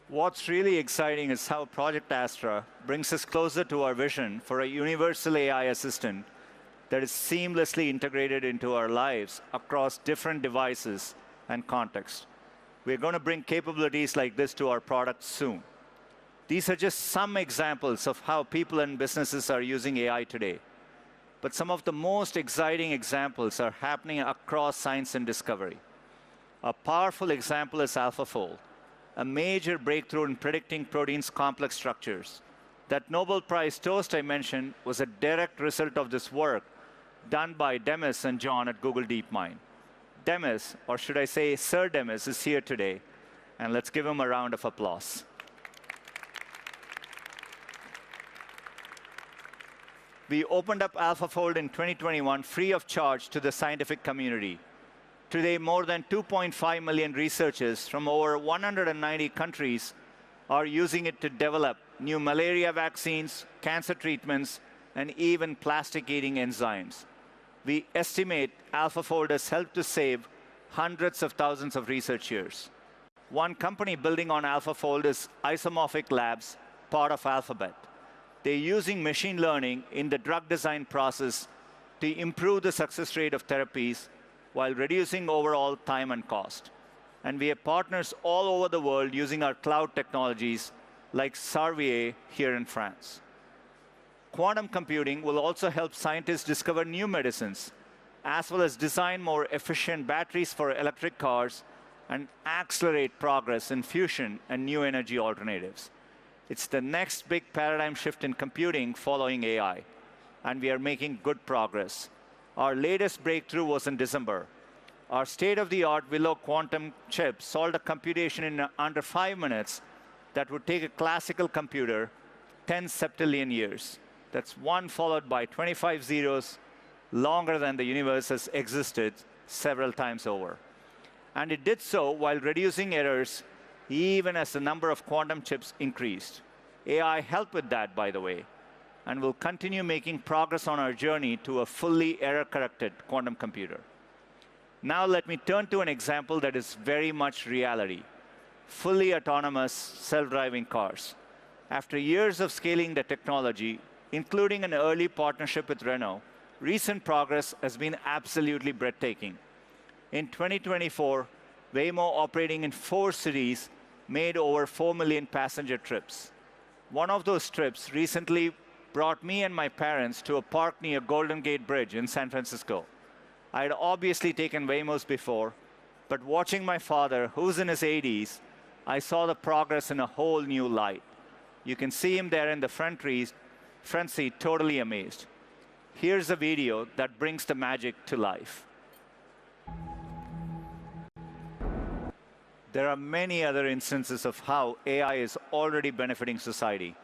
What's really exciting is how Project Astra brings us closer to our vision for a universal AI assistant that is seamlessly integrated into our lives across different devices and contexts. We're going to bring capabilities like this to our products soon. These are just some examples of how people and businesses are using AI today. But some of the most exciting examples are happening across science and discovery. A powerful example is AlphaFold, a major breakthrough in predicting proteins' complex structures. That Nobel Prize toast I mentioned was a direct result of this work done by Demis and John at Google DeepMind. Demis, or should I say Sir Demis, is here today, and let's give him a round of applause. We opened up AlphaFold in 2021 free of charge to the scientific community. Today, more than 2.5 million researchers from over 190 countries are using it to develop new malaria vaccines, cancer treatments, and even plastic-eating enzymes. We estimate AlphaFold has helped to save hundreds of thousands of research years. One company building on AlphaFold is Isomorphic Labs, part of Alphabet. They're using machine learning in the drug design process to improve the success rate of therapies while reducing overall time and cost. And we have partners all over the world using our cloud technologies like Servier here in France. Quantum computing will also help scientists discover new medicines, as well as design more efficient batteries for electric cars and accelerate progress in fusion and new energy alternatives. It's the next big paradigm shift in computing following AI, and we are making good progress. Our latest breakthrough was in December. Our state-of-the-art Willow quantum chip solved a computation in under 5 minutes that would take a classical computer 10 septillion years. That's 1 followed by 25 zeros, longer than the universe has existed several times over. And it did so while reducing errors even as the number of quantum chips increased. AI helped with that, by the way, and will continue making progress on our journey to a fully error-corrected quantum computer. Now let me turn to an example that is very much reality: fully autonomous self-driving cars. After years of scaling the technology, including an early partnership with Renault, recent progress has been absolutely breathtaking. In 2024, Waymo, operating in 4 cities, made over 4 million passenger trips. One of those trips recently brought me and my parents to a park near Golden Gate Bridge in San Francisco. I had obviously taken Waymos before, but watching my father, who's in his 80s, I saw the progress in a whole new light. You can see him there in the front seat, totally amazed. Here's a video that brings the magic to life. There are many other instances of how AI is already benefiting society.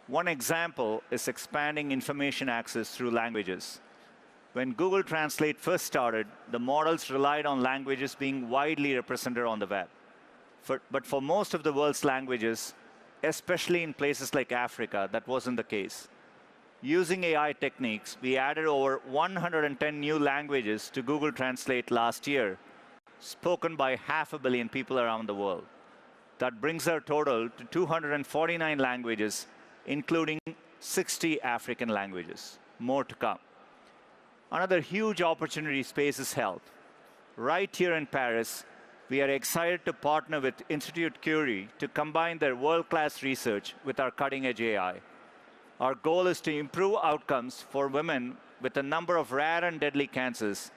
One example is expanding information access through languages. When Google Translate first started, the models relied on languages being widely represented on the web. But for most of the world's languages, especially in places like Africa, that wasn't the case. Using AI techniques, we added over 110 new languages to Google Translate last year, spoken by 500 million people around the world. That brings our total to 249 languages, including 60 African languages. More to come. Another huge opportunity space is health. Right here in Paris, we are excited to partner with Institute Curie to combine their world-class research with our cutting-edge AI. Our goal is to improve outcomes for women with a number of rare and deadly cancers,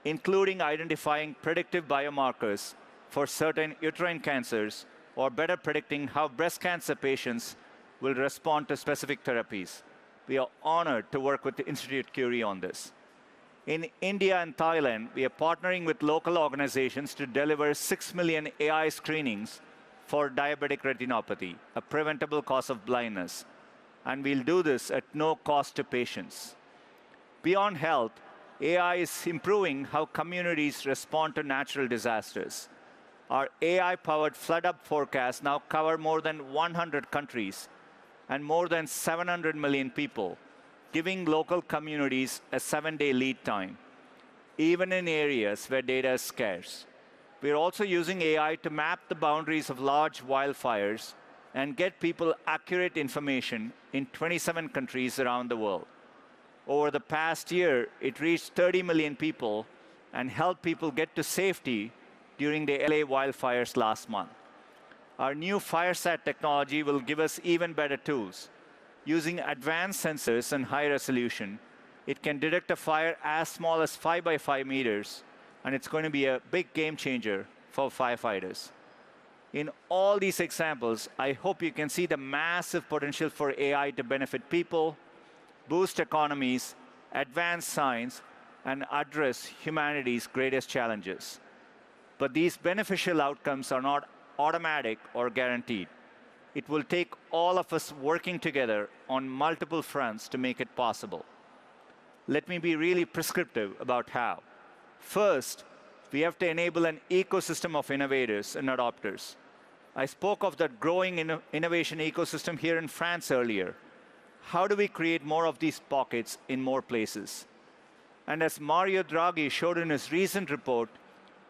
including identifying predictive biomarkers for certain uterine cancers, or better predicting how breast cancer patients will respond to specific therapies. We are honored to work with the Institute Curie on this. In India and Thailand, we are partnering with local organizations to deliver 6 million AI screenings for diabetic retinopathy, a preventable cause of blindness. And we'll do this at no cost to patients. Beyond health, AI is improving how communities respond to natural disasters. Our AI-powered flood-up forecasts now cover more than 100 countries and more than 700 million people, giving local communities a 7-day lead time, even in areas where data is scarce. We're also using AI to map the boundaries of large wildfires and get people accurate information in 27 countries around the world. Over the past year, it reached 30 million people and helped people get to safety during the LA wildfires last month. Our new FireSat technology will give us even better tools. Using advanced sensors and high resolution, it can detect a fire as small as 5 by 5 meters, and it's going to be a big game changer for firefighters. In all these examples, I hope you can see the massive potential for AI to benefit people, boost economies, advance science, and address humanity's greatest challenges. But these beneficial outcomes are not automatic or guaranteed. It will take all of us working together on multiple fronts to make it possible. Let me be really prescriptive about how. First, we have to enable an ecosystem of innovators and adopters. I spoke of that growing innovation ecosystem here in France earlier. How do we create more of these pockets in more places? And as Mario Draghi showed in his recent report,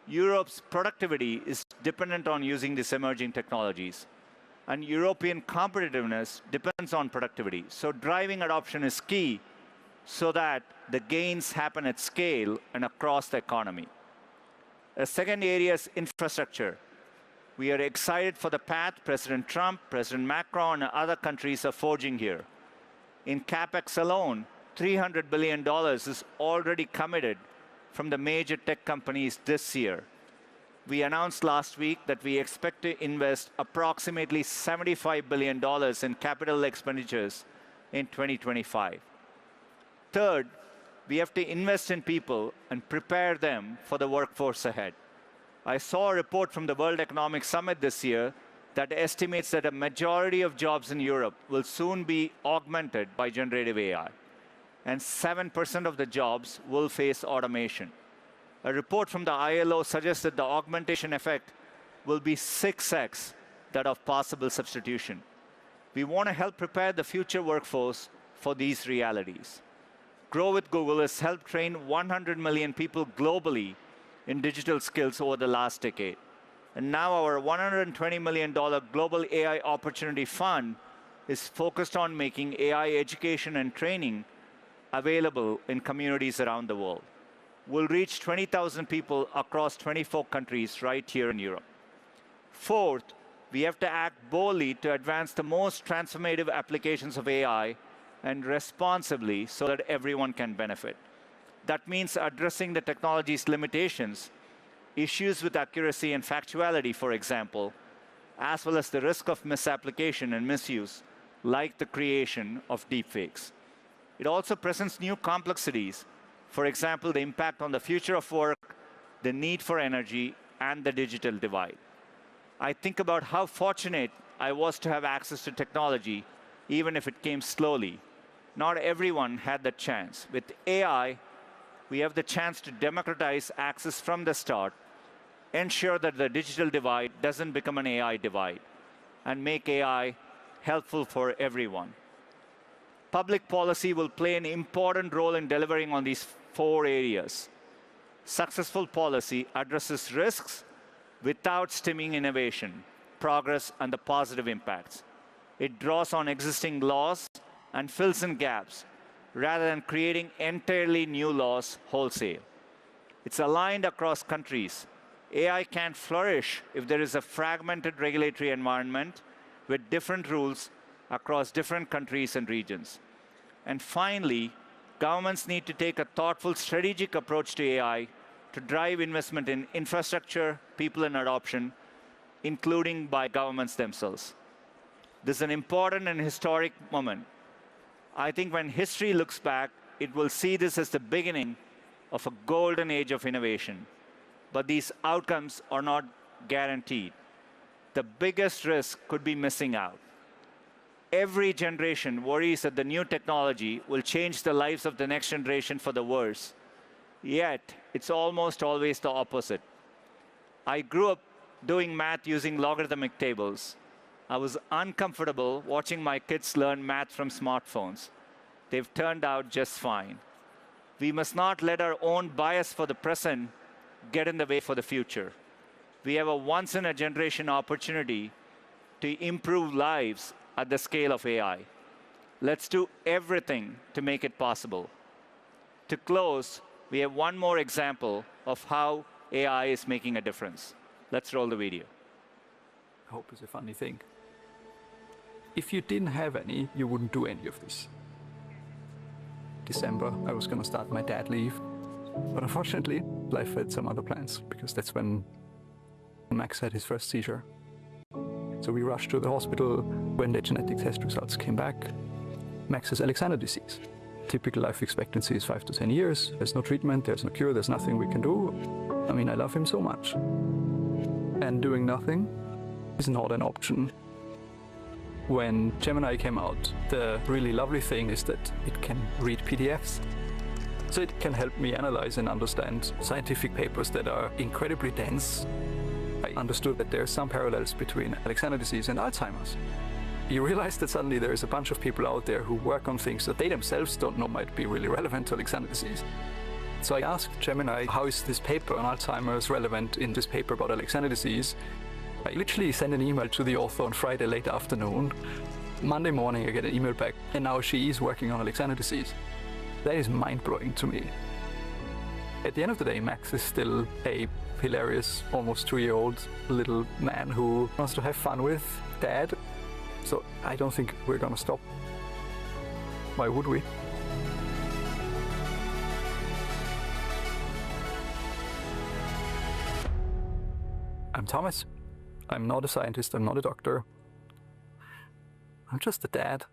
Europe's productivity is dependent on using these emerging technologies. And European competitiveness depends on productivity. So driving adoption is key so that the gains happen at scale and across the economy. A second area is infrastructure. We are excited for the path President Trump, President Macron, and other countries are forging here. In CapEx alone, $300 billion is already committed from the major tech companies this year. We announced last week that we expect to invest approximately $75 billion in capital expenditures in 2025. Third, we have to invest in people and prepare them for the workforce ahead. I saw a report from the World Economic Summit this year that estimates that a majority of jobs in Europe will soon be augmented by generative AI, and 7% of the jobs will face automation. A report from the ILO suggests that the augmentation effect will be 6x that of possible substitution. We want to help prepare the future workforce for these realities. Grow with Google has helped train 100 million people globally in digital skills over the last decade. And now our $120 million Global AI Opportunity Fund is focused on making AI education and training available in communities around the world. We'll reach 20,000 people across 24 countries right here in Europe. Fourth, we have to act boldly to advance the most transformative applications of AI and responsibly so that everyone can benefit. That means addressing the technology's limitations, issues with accuracy and factuality, for example, as well as the risk of misapplication and misuse, like the creation of deepfakes. It also presents new complexities, for example, the impact on the future of work, the need for energy, and the digital divide. I think about how fortunate I was to have access to technology, even if it came slowly. Not everyone had that chance. With AI, we have the chance to democratize access from the start, ensure that the digital divide doesn't become an AI divide, and make AI helpful for everyone. Public policy will play an important role in delivering on these 4 areas. Successful policy addresses risks without stemming innovation, progress, and the positive impacts. It draws on existing laws and fills in gaps, rather than creating entirely new laws wholesale. It's aligned across countries. AI can't flourish if there is a fragmented regulatory environment with different rules across different countries and regions. And finally, governments need to take a thoughtful, strategic approach to AI to drive investment in infrastructure, people, and adoption, including by governments themselves. This is an important and historic moment. I think when history looks back, it will see this as the beginning of a golden age of innovation. But these outcomes are not guaranteed. The biggest risk could be missing out. Every generation worries that the new technology will change the lives of the next generation for the worse. Yet, it's almost always the opposite. I grew up doing math using logarithmic tables. I was uncomfortable watching my kids learn math from smartphones. They've turned out just fine. We must not let our own bias for the present get in the way for the future. we have a once-in-a-generation opportunity to improve lives at the scale of AI. Let's do everything to make it possible. To close, we have one more example of how AI is making a difference. Let's roll the video. Hope is a funny thing. If you didn't have any, you wouldn't do any of this. December, I was going to start my dad leave. But unfortunately, life had some other plans, because that's when Max had his first seizure. So we rushed to the hospital. When the genetic test results came back, Max has Alexander disease. Typical life expectancy is 5 to 10 years. There's no treatment, there's no cure, there's nothing we can do. I mean, I love him so much. And doing nothing is not an option. When Gemini came out, the really lovely thing is that it can read PDFs. So it can help me analyze and understand scientific papers that are incredibly dense. I understood that there are some parallels between Alexander disease and Alzheimer's. You realize that suddenly there is a bunch of people out there who work on things that they themselves don't know might be really relevant to Alexander disease. So I asked Gemini, how is this paper on Alzheimer's relevant in this paper about Alexander disease? I literally sent an email to the author on Friday late afternoon. Monday morning I get an email back, and now she is working on Alexander disease. That is mind-blowing to me. At the end of the day, Max is still a hilarious, almost 2-year-old little man who wants to have fun with Dad. So I don't think we're gonna stop. Why would we? I'm Thomas. I'm not a scientist, I'm not a doctor. I'm just a dad.